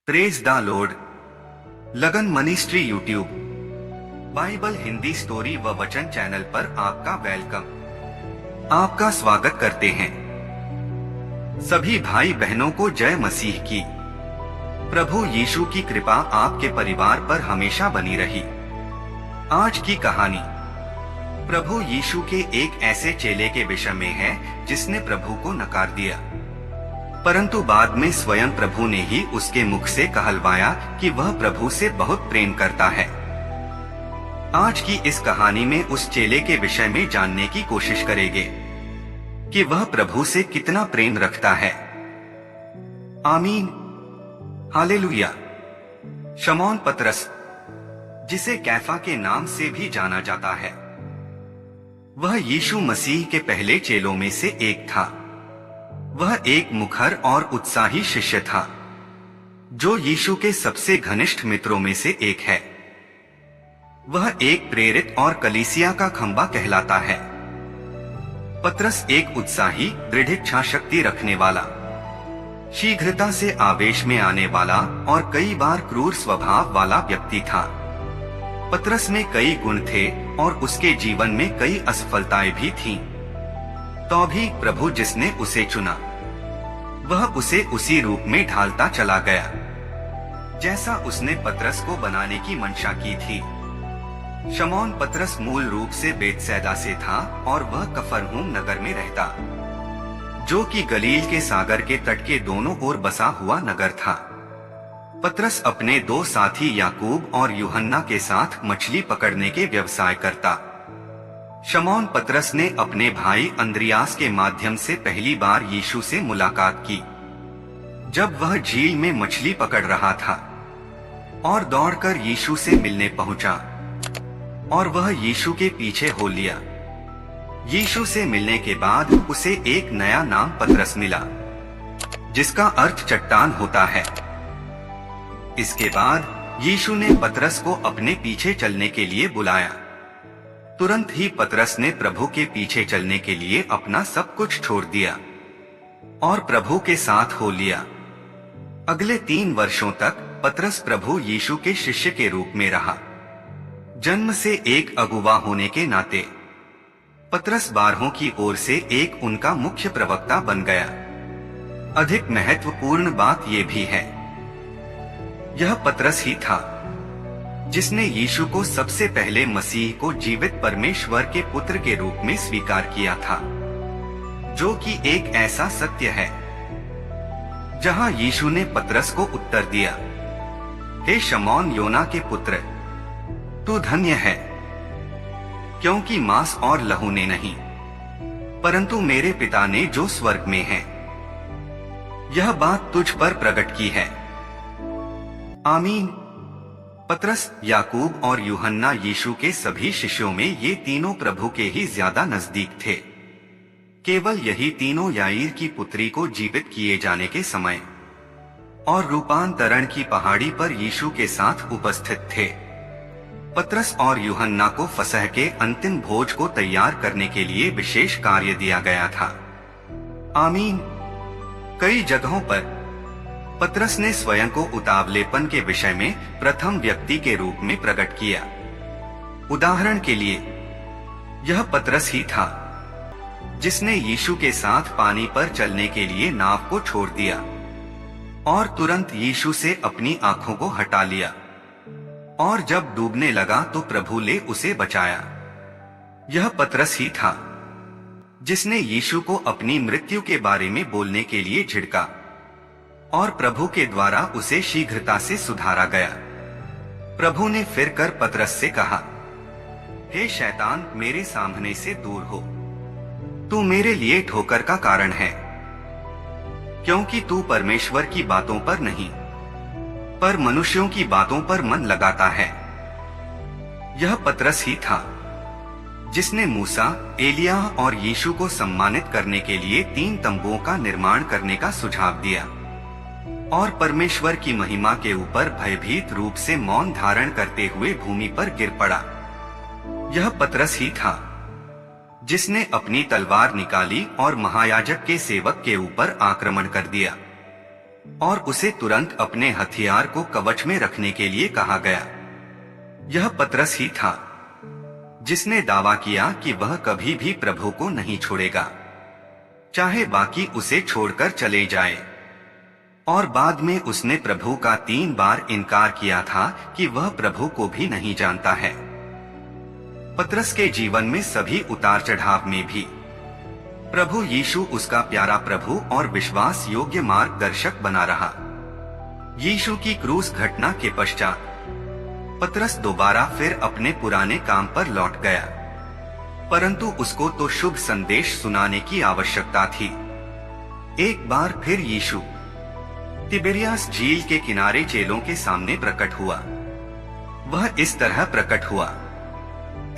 Praise the Lord. लगन मनीस्ट्री YouTube Bible Hindi story व वचन चैनल पर आपका वेलकम, आपका स्वागत करते हैं। सभी भाई बहनों को जय मसीह की। प्रभु यीशु की कृपा आपके परिवार पर हमेशा बनी रही। आज की कहानी प्रभु यीशु के एक ऐसे चेले के विषय में है जिसने प्रभु को नकार दिया, परंतु बाद में स्वयं प्रभु ने ही उसके मुख से कहलवाया कि वह प्रभु से बहुत प्रेम करता है। आज की इस कहानी में उस चेले के विषय में जानने की कोशिश करेंगे कि वह प्रभु से कितना प्रेम रखता है। आमीन, हालेलुया। शमौन पतरस, जिसे कैफा के नाम से भी जाना जाता है, वह यीशु मसीह के पहले चेलों में से एक था। वह एक मुखर और उत्साही शिष्य था जो यीशु के सबसे घनिष्ठ मित्रों में से एक है। वह एक प्रेरित और कलीसिया का खंबा कहलाता है। पतरस एक उत्साही, दृढ़ इच्छा शक्ति रखने वाला, शीघ्रता से आवेश में आने वाला और कई बार क्रूर स्वभाव वाला व्यक्ति था। पतरस में कई गुण थे और उसके जीवन में कई असफलताएं भी थीं। तो भी प्रभु जिसने उसे चुना वह उसे उसी रूप में ढालता चला गया जैसा उसने पतरस को बनाने की मंशा की थी। शमौन पतरस मूल रूप से बेतसैदा से था और वह कफरनहूम नगर में रहता, जो कि गलील के सागर के तट के दोनों ओर बसा हुआ नगर था। पतरस अपने दो साथी याकूब और यूहन्ना के साथ मछली पकड़ने के व्यवसाय करता। शमौन पतरस ने अपने भाई अंद्रियास के माध्यम से पहली बार यीशु से मुलाकात की जब वह झील में मछली पकड़ रहा था और दौड़कर यीशु से मिलने पहुंचा और वह यीशु के पीछे हो लिया। यीशु से मिलने के बाद उसे एक नया नाम पतरस मिला जिसका अर्थ चट्टान होता है। इसके बाद यीशु ने पतरस को अपने पीछे चलने के लिए बुलाया। तुरंत ही पतरस ने प्रभु के पीछे चलने के लिए अपना सब कुछ छोड़ दिया और प्रभु के साथ हो लिया। अगले 3 वर्षों तक पतरस प्रभु यीशु के शिष्य के रूप में रहा। जन्म से एक अगुवा होने के नाते पतरस 12 की ओर से एक उनका मुख्य प्रवक्ता बन गया। अधिक महत्वपूर्ण बात यह भी है, यह पतरस ही था जिसने यीशु को सबसे पहले मसीह को जीवित परमेश्वर के पुत्र के रूप में स्वीकार किया था, जो कि एक ऐसा सत्य है जहां यीशु ने पतरस को उत्तर दिया, हे शमौन योना के पुत्र, तू धन्य है, क्योंकि मांस और लहू ने नहीं परंतु मेरे पिता ने जो स्वर्ग में है यह बात तुझ पर प्रकट की है। आमीन। पतरस, याकूब और यूहन्ना यीशु के सभी शिष्यों में ये तीनों प्रभु के ही ज्यादा नजदीक थे। केवल यही तीनों याईर की पुत्री को जीवित किए जाने के समय और रूपांतरण की पहाड़ी पर यीशु के साथ उपस्थित थे। पतरस और यूहन्ना को फसह के अंतिम भोज को तैयार करने के लिए विशेष कार्य दिया गया था। आमीन। कई जगहों पर पतरस ने स्वयं को उतावलेपन के विषय में प्रथम व्यक्ति के रूप में प्रकट किया। उदाहरण के लिए, यह पतरस ही था जिसने यीशु के साथ पानी पर चलने के लिए नाव को छोड़ दिया और तुरंत यीशु से अपनी आंखों को हटा लिया और जब डूबने लगा तो प्रभु ने उसे बचाया। यह पतरस ही था जिसने यीशु को अपनी मृत्यु के बारे में बोलने के लिए झिड़का और प्रभु के द्वारा उसे शीघ्रता से सुधारा गया। प्रभु ने फिर कर पतरस से कहा, हे शैतान, मेरे सामने से दूर हो, तू मेरे लिए ठोकर का कारण है, क्योंकि तू परमेश्वर की बातों पर नहीं पर मनुष्यों की बातों पर मन लगाता है। यह पतरस ही था जिसने मूसा, एलिया और यीशु को सम्मानित करने के लिए 3 तंबुओं का निर्माण करने का सुझाव दिया और परमेश्वर की महिमा के ऊपर भयभीत रूप से मौन धारण करते हुए भूमि पर गिर पड़ा। यह पतरस ही था जिसने अपनी तलवार निकाली और महायाजक के सेवक के ऊपर आक्रमण कर दिया। और उसे तुरंत अपने हथियार को कवच में रखने के लिए कहा गया। यह पतरस ही था जिसने दावा किया कि वह कभी भी प्रभु को नहीं छोड़ेगा, चाहे बाकी उसे छोड़कर चले जाए। और बाद में उसने प्रभु का 3 बार इनकार किया था कि वह प्रभु को भी नहीं जानता है। पतरस के जीवन में सभी उतार चढ़ाव में भी प्रभु यीशु उसका प्यारा प्रभु और विश्वास योग्य मार्गदर्शक बना रहा। यीशु की क्रूस घटना के पश्चात पतरस दोबारा फिर अपने पुराने काम पर लौट गया, परंतु उसको तो शुभ संदेश सुनाने की आवश्यकता थी। एक बार फिर यीशु तिबेरियास झील के किनारे चेलों के सामने प्रकट हुआ। वह इस तरह प्रकट हुआ।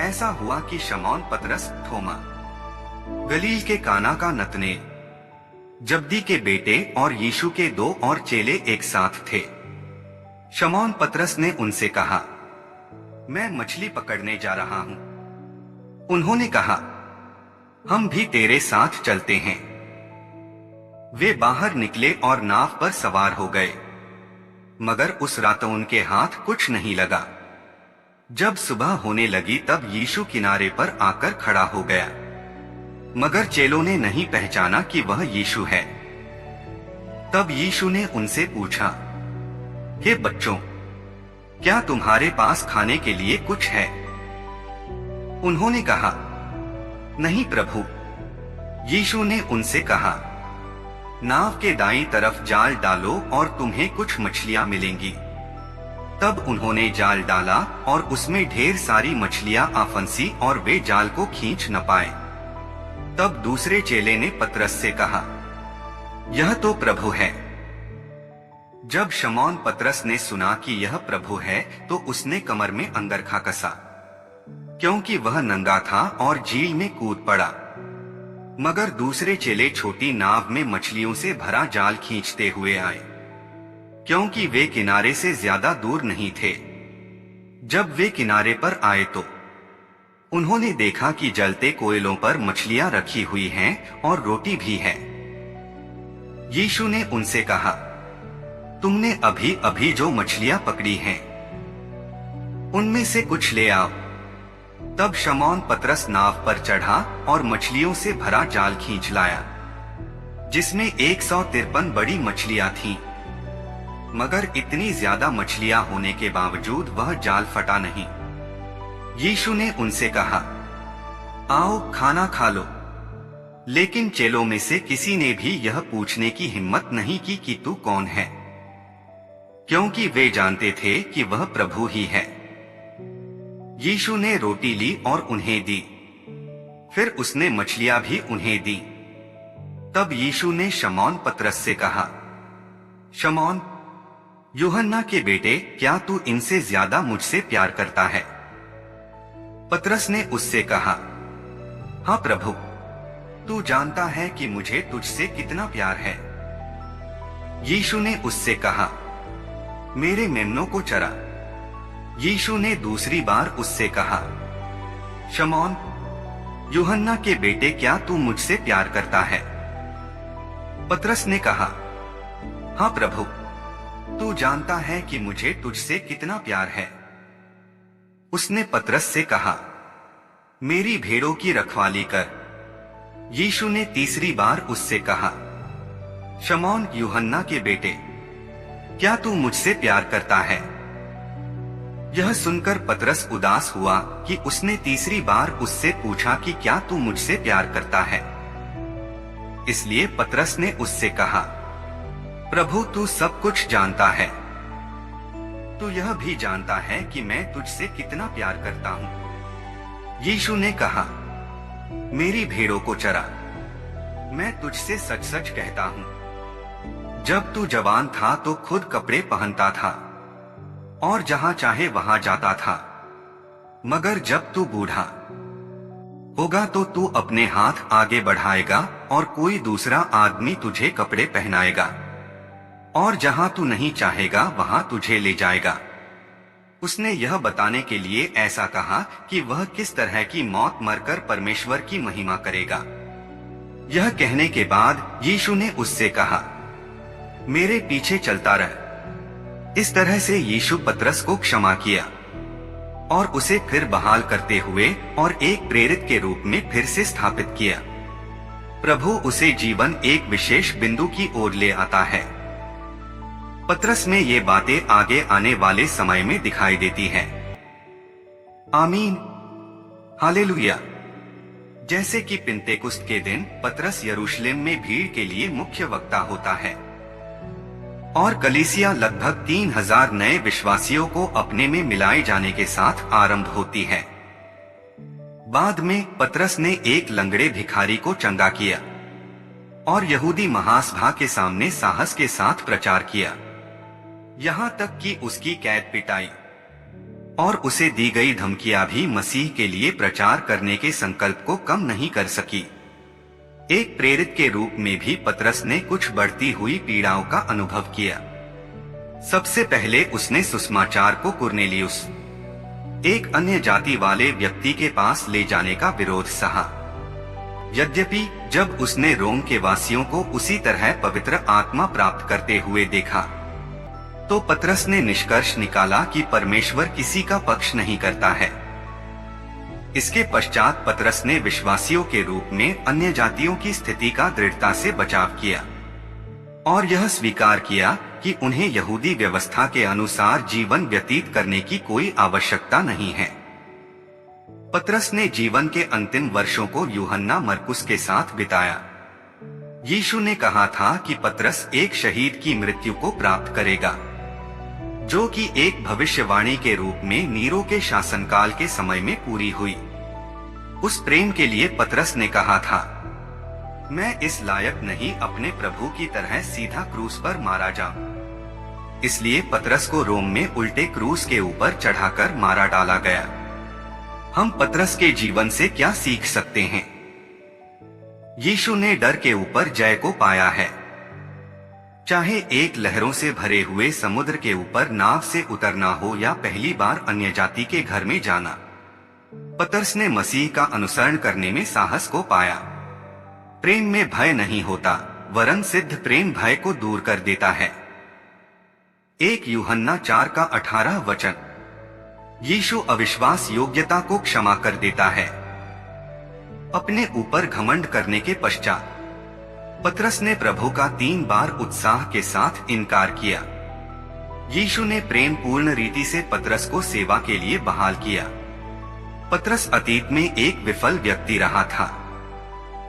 ऐसा हुआ कि शमौन पतरस, थोमा, गलील के काना का नतनेल, जब्दी के बेटे और यीशु के 2 और चेले एक साथ थे। शमौन पतरस ने उनसे कहा, मैं मछली पकड़ने जा रहा हूं। उन्होंने कहा, हम भी तेरे साथ चलते हैं। वे बाहर निकले और नाव पर सवार हो गए, मगर उस रात उनके हाथ कुछ नहीं लगा। जब सुबह होने लगी तब यीशु किनारे पर आकर खड़ा हो गया, मगर चेलों ने नहीं पहचाना कि वह यीशु है। तब यीशु ने उनसे पूछा, हे बच्चों, क्या तुम्हारे पास खाने के लिए कुछ है? उन्होंने कहा, नहीं प्रभु। यीशु ने उनसे कहा, नाव के दाईं तरफ जाल डालो और तुम्हें कुछ मछलियां मिलेंगी। तब उन्होंने जाल डाला और उसमें ढेर सारी मछलियां आ फंसी और वे जाल को खींच न पाए। तब दूसरे चेले ने पतरस से कहा, यह तो प्रभु है। जब शमौन पतरस ने सुना कि यह प्रभु है तो उसने कमर में अंगरखा कसा, क्योंकि वह नंगा था और झील में कूद पड़ा। मगर दूसरे चेले छोटी नाव में मछलियों से भरा जाल खींचते हुए आए, क्योंकि वे किनारे से ज्यादा दूर नहीं थे। जब वे किनारे पर आए तो उन्होंने देखा कि जलते कोयलों पर मछलियां रखी हुई हैं और रोटी भी है। यीशु ने उनसे कहा, तुमने अभी अभी जो मछलियां पकड़ी हैं, उनमें से कुछ ले आओ। तब शमौन पतरस नाव पर चढ़ा और मछलियों से भरा जाल खींच लाया, जिसमें 153 बड़ी मछलियां थीं। मगर इतनी ज्यादा मछलियां होने के बावजूद वह जाल फटा नहीं। यीशु ने उनसे कहा, आओ खाना खा लो। लेकिन चेलों में से किसी ने भी यह पूछने की हिम्मत नहीं की कि तू कौन है, क्योंकि वे जानते थे कि वह प्रभु ही है। यीशु ने रोटी ली और उन्हें दी, फिर उसने मछलियां भी उन्हें दी। तब यीशु ने शमौन पतरस से कहा, शमौन, यूहन्ना के बेटे, क्या तू इनसे ज्यादा मुझसे प्यार करता है? पतरस ने उससे कहा, हाँ प्रभु, तू जानता है कि मुझे तुझसे कितना प्यार है। यीशु ने उससे कहा, मेरे मेमनों को चरा। यीशु ने दूसरी बार उससे कहा, शमौन, यूहन्ना के बेटे, क्या तू मुझसे प्यार करता है? पतरस ने कहा, हाँ प्रभु, तू जानता है कि मुझे तुझसे कितना प्यार है। उसने पतरस से कहा, मेरी भेड़ों की रखवाली कर। यीशु ने तीसरी बार उससे कहा, शमौन, यूहन्ना के बेटे, क्या तू मुझसे प्यार करता है? यह सुनकर पतरस उदास हुआ कि उसने तीसरी बार उससे पूछा कि क्या तू मुझसे प्यार करता है। इसलिए पतरस ने उससे कहा, प्रभु, तू सब कुछ जानता है। तू यह भी जानता है कि मैं तुझसे कितना प्यार करता हूँ। यीशु ने कहा, मेरी भेड़ों को चरा। मैं तुझसे सच सच कहता हूँ, जब तू जवान था तो खुद कपड़े पहनता था और जहां चाहे वहां जाता था, मगर जब तू बूढ़ा होगा तो तू अपने हाथ आगे बढ़ाएगा और कोई दूसरा आदमी तुझे कपड़े पहनाएगा और जहां तू नहीं चाहेगा वहां तुझे ले जाएगा। उसने यह बताने के लिए ऐसा कहा कि वह किस तरह की मौत मरकर परमेश्वर की महिमा करेगा। यह कहने के बाद यीशु ने उससे कहा, मेरे पीछे चलता रह। इस तरह से यीशु पतरस को क्षमा किया और उसे फिर बहाल करते हुए और एक प्रेरित के रूप में फिर से स्थापित किया। प्रभु उसे जीवन एक विशेष बिंदु की ओर ले आता है। पतरस में ये बातें आगे आने वाले समय में दिखाई देती हैं। आमीन, हालेलुया। जैसे कि पिन्तेकुस्त के दिन पतरस यरूशलेम में भीड़ के लिए मुख्य वक्ता होता है और कलीसिया लगभग 3000 नए विश्वासियों को अपने में मिलाए जाने के साथ आरंभ होती है। बाद में पतरस ने एक लंगड़े भिखारी को चंगा किया और यहूदी महासभा के सामने साहस के साथ प्रचार किया, यहाँ तक कि उसकी कैद पिटाई और उसे दी गई धमकियां भी मसीह के लिए प्रचार करने के संकल्प को कम नहीं कर सकी। एक प्रेरित के रूप में भी पतरस ने कुछ बढ़ती हुई पीड़ाओं का अनुभव किया। सबसे पहले उसने सुसमाचार को कुरनेलियुस, एक अन्य जाति वाले व्यक्ति के पास ले जाने का विरोध सहा। यद्यपि जब उसने रोम के वासियों को उसी तरह पवित्र आत्मा प्राप्त करते हुए देखा, तो पतरस ने निष्कर्ष निकाला कि परमेश्वर किसी का पक्ष नहीं करता है। इसके पश्चात पतरस ने विश्वासियों के रूप में अन्य जातियों की स्थिति का दृढ़ता से बचाव किया और यह स्वीकार किया कि उन्हें यहूदी व्यवस्था के अनुसार जीवन व्यतीत करने की कोई आवश्यकता नहीं है। पतरस ने जीवन के अंतिम वर्षों को यूहन्ना मरकुस के साथ बिताया। यीशु ने कहा था कि पतरस एक शहीद की मृत्यु को प्राप्त करेगा, जो कि एक भविष्यवाणी के रूप में नीरो के शासनकाल के समय में पूरी हुई। उस प्रेम के लिए पतरस ने कहा था, मैं इस लायक नहीं अपने प्रभु की तरह सीधा क्रूस पर मारा जाऊं। इसलिए पतरस को रोम में उल्टे क्रूस के ऊपर चढ़ाकर मारा डाला गया। हम पतरस के जीवन से क्या सीख सकते हैं? यीशु ने डर के ऊपर जय को पाया है। चाहे एक लहरों से भरे हुए समुद्र के ऊपर नाव से उतरना हो या पहली बार अन्य जाति के घर में जाना, पतरस ने मसीह का अनुसरण करने में साहस को पाया। प्रेम में भय नहीं होता, वरन सिद्ध प्रेम भय को दूर कर देता है। 1 यूहन्ना 4 का 18 वचन। यीशु अविश्वास योग्यता को क्षमा कर देता है। अपने ऊपर घमंड करने के पश्चात पतरस ने प्रभु का 3 बार उत्साह के साथ इनकार किया। यीशु ने प्रेम पूर्ण रीति से पतरस को सेवा के लिए बहाल किया। पतरस अतीत में एक विफल व्यक्ति रहा था,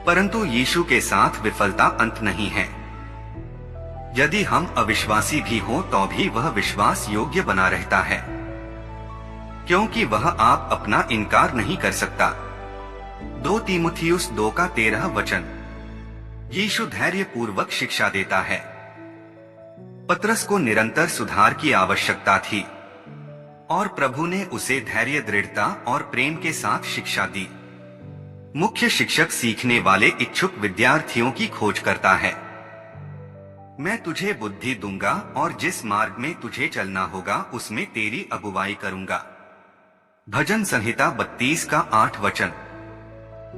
परंतु यीशु के साथ विफलता अंत नहीं है। यदि हम अविश्वासी भी हों तो भी वह विश्वास योग्य बना रहता है, क्योंकि वह आप अपना इनकार नहीं कर सकता। 2 तीमुथियुस 2 का 13 वचन। यीशु धैर्य पूर्वक शिक्षा देता है। पतरस को निरंतर सुधार की आवश्यकता थी और प्रभु ने उसे धैर्य, दृढ़ता और प्रेम के साथ शिक्षा दी। मुख्य शिक्षक सीखने वाले इच्छुक विद्यार्थियों की खोज करता है। मैं तुझे बुद्धि दूंगा और जिस मार्ग में तुझे चलना होगा उसमें तेरी अगुवाई करूंगा। भजन संहिता 32 का 8 वचन।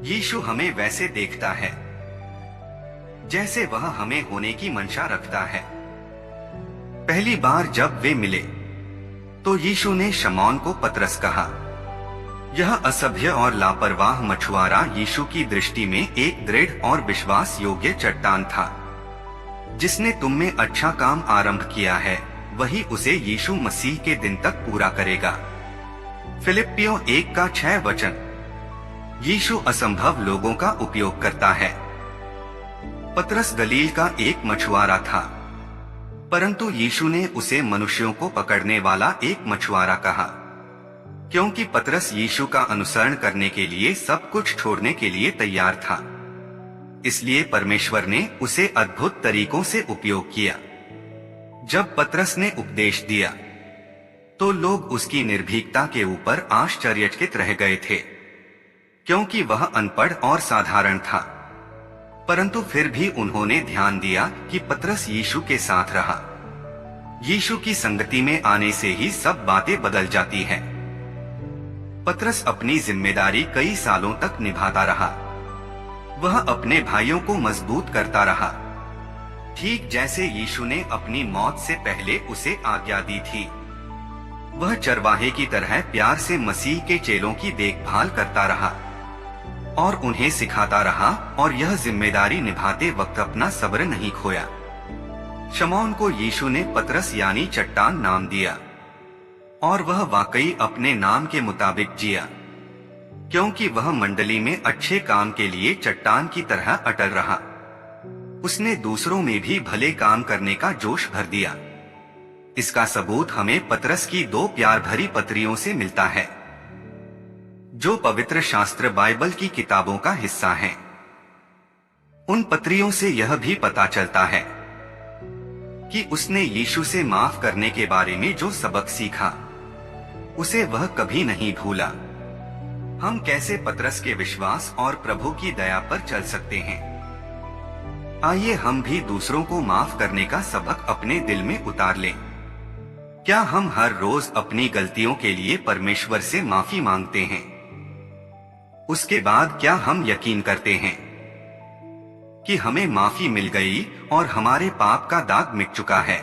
यीशु हमें वैसे देखता है जैसे वह हमें होने की मंशा रखता है। पहली बार जब वे मिले तो यीशु ने शमौन को पतरस कहा। यह असभ्य और लापरवाह मछुआरा यीशु की दृष्टि में एक दृढ़ और विश्वास योग्य चट्टान था। जिसने तुम में अच्छा काम आरंभ किया है, वही उसे यीशु मसीह के दिन तक पूरा करेगा। फिलिप्पियों 1 का 6 वचन। यीशु असंभव लोगों का उपयोग करता है। पतरस गलील का एक मछुआरा था, परंतु यीशु ने उसे मनुष्यों को पकड़ने वाला एक मछुआरा कहा, क्योंकि पतरस यीशु का अनुसरण करने के लिए सब कुछ छोड़ने के लिए तैयार था। इसलिए परमेश्वर ने उसे अद्भुत तरीकों से उपयोग किया। जब पतरस ने उपदेश दिया तो लोग उसकी निर्भीकता के ऊपर आश्चर्यचकित रह गए थे, क्योंकि वह अनपढ़ और साधारण था। परंतु फिर भी उन्होंने ध्यान दिया कि पतरस यीशु के साथ रहा। यीशु की संगति में आने से ही सब बातें बदल जाती हैं। पतरस अपनी जिम्मेदारी कई सालों तक निभाता रहा। वह अपने भाइयों को मजबूत करता रहा। ठीक जैसे यीशु ने अपनी मौत से पहले उसे आज्ञा दी थी। वह चरवाहे की तरह प्यार से मसीह के चेलों की देखभाल करता रहा और उन्हें सिखाता रहा, और यह जिम्मेदारी निभाते वक्त अपना सब्र नहीं खोया। शमौन को यीशु ने पतरस यानी चट्टान नाम दिया, और वह वाकई अपने नाम के मुताबिक जिया, क्योंकि वह मंडली में अच्छे काम के लिए चट्टान की तरह अटल रहा। उसने दूसरों में भी भले काम करने का जोश भर दिया। इसका सबूत हमें पतरस की 2 प्यार भरी पत्रियों से मिलता है, जो पवित्र शास्त्र बाइबल की किताबों का हिस्सा हैं। उन पत्रियों से यह भी पता चलता है कि उसने यीशु से माफ करने के बारे में जो सबक सीखा, उसे वह कभी नहीं भूला। हम कैसे पतरस के विश्वास और प्रभु की दया पर चल सकते हैं? आइए हम भी दूसरों को माफ करने का सबक अपने दिल में उतार लें। क्या हम हर रोज अपनी गलतियों के लिए परमेश्वर से माफी मांगते हैं? उसके बाद क्या हम यकीन करते हैं कि हमें माफी मिल गई और हमारे पाप का दाग मिट चुका है?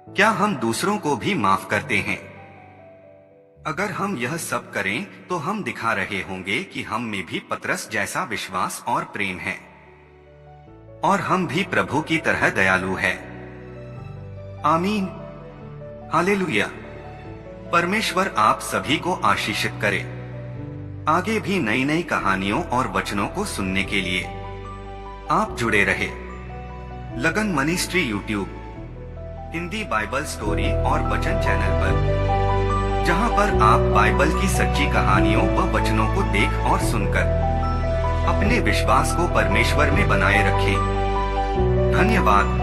क्या हम दूसरों को भी माफ करते हैं? अगर हम यह सब करें तो हम दिखा रहे होंगे कि हम में भी पतरस जैसा विश्वास और प्रेम है, और हम भी प्रभु की तरह दयालु है। आमीन। हालेलुया। परमेश्वर आप सभी को आशीषित करे। आगे भी नई नई कहानियों और वचनों को सुनने के लिए आप जुड़े रहे। लगन ministry YouTube Hindi Bible story और वचन चैनल पर, जहां पर आप बाइबल की सच्ची कहानियों व वचनों को देख और सुनकर अपने विश्वास को परमेश्वर में बनाए रखें। धन्यवाद।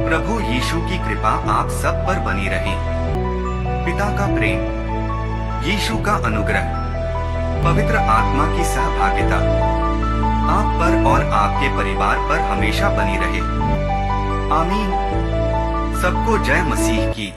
प्रभु यीशु की कृपा आप सब पर बनी रहे। पिता का प्रेम, यीशु का अनुग्रह, पवित्र आत्मा की सहभागिता आप पर और आपके परिवार पर हमेशा बनी रहे। आमीन। सबको जय मसीह की।